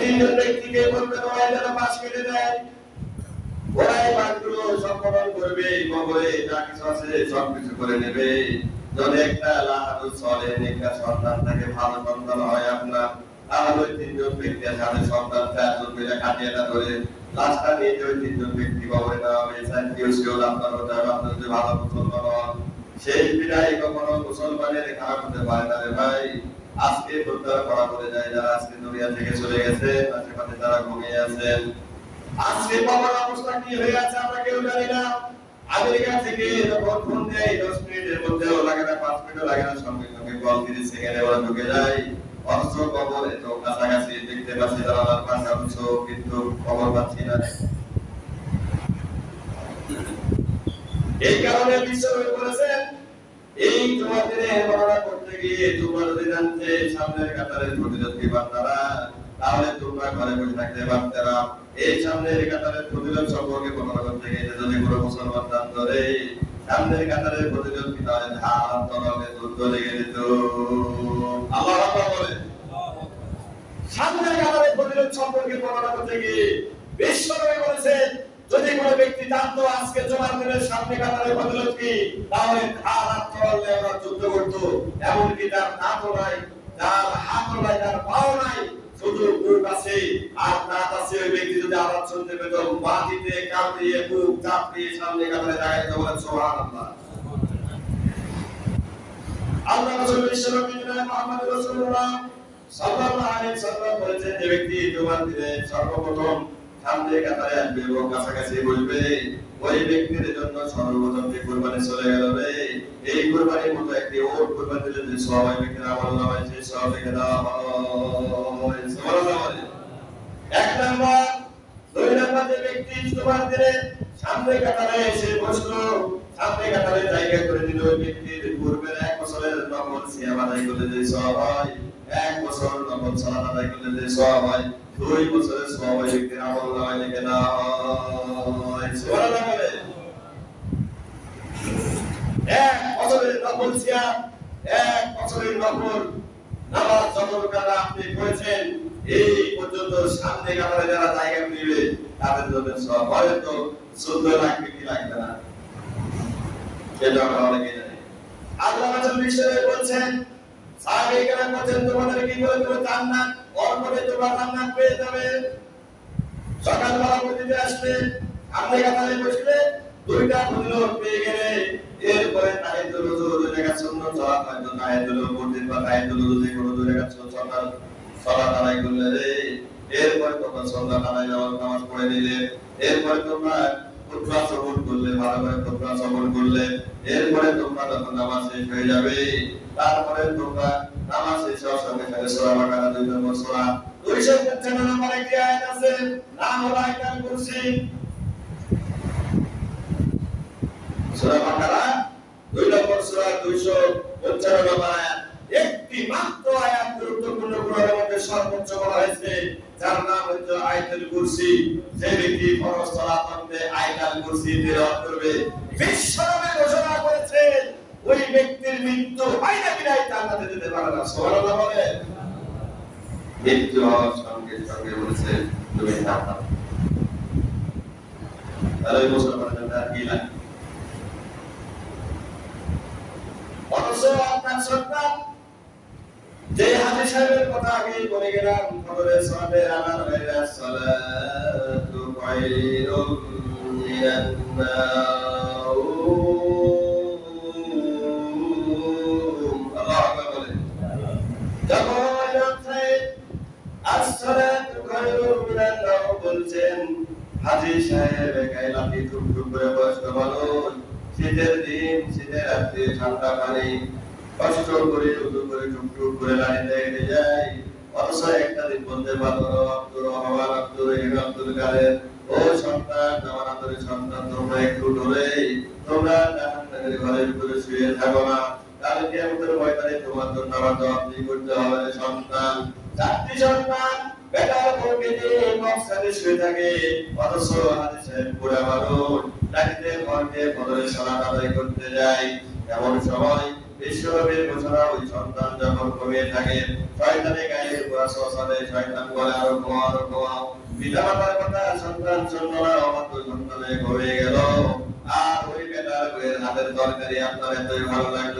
তিনজন ব্যক্তিকে বলবেন ওরা যেন পাশ কেটে দেয়, ওরাই বাঘগুলো সম্পাদন করবে, কবরে যা কিছু আছে সবকিছু করে নেবে। যদি একটা লাহাদু চলে একটা সন্তান থাকে, ভালো সন্তান হয় আপনার, তাহলে ওই তিনজন ব্যক্তি সাথে সন্তান চারজন মিলে কাটিয়েটা ধরে লাশটা নিয়ে ওই তিনজন ব্যক্তি কবরে দেওয়া হবে। কেউ সেও আপনার হতে হবে, আপনার যদি ভালো মুসলমান হন। সেই বিদায় কখনো মুসলমানের খারাপ হতে পারে না রে ভাই। আজকে প্রত্যাহার করা করে যায় যারা আজকে দুনিয়া থেকে চলে গেছে, আশেপাশে যারা ঘুমিয়ে আছেন। আজকে বাবার অবস্থা কি হয়ে আছে আমরা কেউ জানি না। আমেরিকা থেকে যখন ফোন দেয় 10 মিনিটের মধ্যেও লাগে না, 5 মিনিটও লাগে না, সঙ্গে সঙ্গে কল 30 সেকেন্ডে ওরা ঢুকে যায়। অথচ খবর এত কাছাকাছি দেখতে পাচ্ছি জানালার পাশে, অথচ কিন্তু খবর পাচ্ছি না। এই কারণে বিশ্বনবী বলেছেন, এই জুমার দিনে বর্ণনা করতে গিয়ে জুমার দিন আনতে সামনের কাতারে ফজিলত কি বান্দারা, তাহলে তোমরা ঘরে বসে থাকতে পারতে না। এই সামনের কাতারের ফজিলত সম্পর্কে বর্ণনা করতে গিয়ে যদি কোনো মুসলমান দান করে, সামনের কাতারের ফজিলত কি তাহলে ধান তরলে যুদ্ধ লেগে যেত। আল্লাহ রাব্বুল বলে সামনের কাতারের ফজিলত সম্পর্কে বর্ণনা করতে গিয়ে বিশ্বনবী বলেছেন, যদি কোনো ব্যক্তি জানতো আজকে জুমার দিনের সামনে কাতারে ফজিলত কি, তাহলে ধান তরলে ওরা যুদ্ধ করত। এমনকি তার হাতও নাই, তার হাতও নাই, তার পাও নাই, শুধু বুক আছে আর দাঁত আছে। ওই ব্যক্তি যদি আওয়াজ শুনতে পেত, মাটিতে কান দিয়ে বুক চাপ দিয়ে সামনে কাতারে দাঁড়াইতে বলেন সুবহানাল্লাহ। আল্লাহ রাসূল বিশ্বনবী মুহাম্মদ রাসূলুল্লাহ সাল্লাল্লাহু আলাইহি ওয়াসাল্লাম বলেছেন, যে ব্যক্তি জুমার দিনে সর্বপ্রথম সামনে কাতারে আসবে এবং কাছাকাছি বসবে, ওই ব্যক্তির জন্য সর্বপ্রথম যে কুরবানি চলে গেল রে, এই কুরবানির মতো একটি ওট কুরবানি দিলে যে সবাই ব্যক্তির আমল নামায় সেই সব লিখে দেওয়া হয়। সুবহানাল্লাহ। এক নাম্বার, দুই নাম্বার, যে ব্যক্তি জুমার দিনে সামনে কাতারে এসে বসলো, সামনে কাতারে জায়গা করে দিল, ওই ব্যক্তির পূর্বের 1 বছরের নফল সিয়াম আদায় করলে যে সওয়াব হয়, 1 বছর নফল সালাত আদায় করলে যে সওয়াব হয়, 2 বছরের সওয়াব ওই ব্যক্তির আমল নামায় লিখে দেওয়া হয়। সুবহানাল্লাহ বলে 1 বছরের নফল সিয়াম, 1 বছরের নফল নামাজ যতটা আপনি পড়েছেন, এই পর্যন্ত সামনে কাতারে যারা জায়গা নিবে তাদের জন্য সওয়াব হয়তো 14 লাখ কি লাগবে না, এটা আমরা অনেকে জানি। আল্লাহ রাসূল বিশ্বনবী বলেছেন, সাহাবায়ে কেরাম বলেন, তোমাদের কি করে তুমি জান্নাত অর্পণে তোমরা জান্নাত পেয়ে যাবে। সকালবেলা মসজিদে আসলে সামনে কাতারে বসলে দুইটা ফজিলত পেয়ে গেলে, এরপরে তাহিয়াতুল ওযু 2 রাকাত সুন্নাত সালাত হয়তো তাহিয়াতুল মসজিদ বা তাহিয়াতুল ওযু যে কোনো 2 রাকাত সুন্নাত সালাত আদায় করলে রে, এরপরে তোমরা সুন্নাত আদায় নামাজ পড়ে নিলে, এরপরে তোমরা খুতবা শ্রবণ করলে, ভালো করে খুতবা শ্রবণ করলে, এরপরে তোমরা যখন নামাজ শেষ হয়ে যাবে, তারপরে তোমরা নামাজ শেষ হওয়ার সঙ্গে সঙ্গে সূরা বাকারা 2 নম্বর সূরা 295 নম্বর একটি আয়াত আছে, নাম হলো আয়াতুল কুরসি। সূরা বাকারা 2 নম্বর সূরা 295 নম্বর আয়াত, একটি মাত্র আয়াত গুরুত্বপূর্ণ কোরআনের মধ্যে সর্বোচ্চ বলা হয়েছে, যার নাম হচ্ছে আয়াতুল কুরসি। যে ব্যক্তি ফরজ সালাত পড়তে আয়াতুল কুরসি তেলাওয়াত করবে, বিশ্বনবী ঘোষণা করেছেন ওই ব্যক্তির মৃত্যু হয় না বিনা জান্নাতে যেতে পারে না। সুবহানাল্লাহ বলে মৃত্যু হওয়ার সঙ্গে সঙ্গে বলেছে তুমি জান্নাত। তাহলে মুসলমানের জন্য আর কি লাগে? অথচ আপনার সন্তান যে হাদিস সাহেবের কথা আগে বলে গেলাম, ফজরের সালাতে আযান হয়ে যায়, সালাতু খায়রুম মিনান নাওম। আল্লাহু আকবার বলে যখন ইমাম সাহেব as-salatu খায়রুম মিনান নাওম বলছেন, হাদিস সাহেব একাই লাঠি টুকটুক করে বয়স্ক মানুষ, শীতের দিন, শীতের রাত্রে ঠান্ডা পানি কষ্ট করে উদু করে টুকটুক করে লাইনে হেঁটে যায়। অথচ একটা দিন বলতে পারলো, আব্দুর রহমান, আব্দুর রহিম, আব্দুল কাদের, ও সন্তান, আমার আদরের সন্তান, তোমরা একটু ডরে তোমরা জাহান্নামের ঘরের ভিতরে শুয়ে থাকো না, তাহলে কিয়ামতের ময়দানে তোমার জন্য আমার জবাবদিহি করতে হবে। সন্তান, 4টি সন্তান বেটার পক্ষে যে মক্সাদে শুয়ে থাকে, অথচ হাদিস সাহেব পুরা মানুষ লাঠিতে ঘরকে ফজরের সালাত আদায় করতে যায়। এমন সময় বিশ্বনবীর ঘোষণা, ওই সন্তান যখন ঘুমিয়ে থাকে শয়তানের গায়ে ওয়াসওয়াসা দেয়, শয়তান বলে আরো ঘুমাও আরো ঘুমাও। পিতামাতার কথা সন্তান শুনল না, অমাত্র সন্তানে ঘুমিয়ে গেল। আর ওই বেটার বইয়ের হাতের তরকারি আপনার এতই ভালো লাগলো।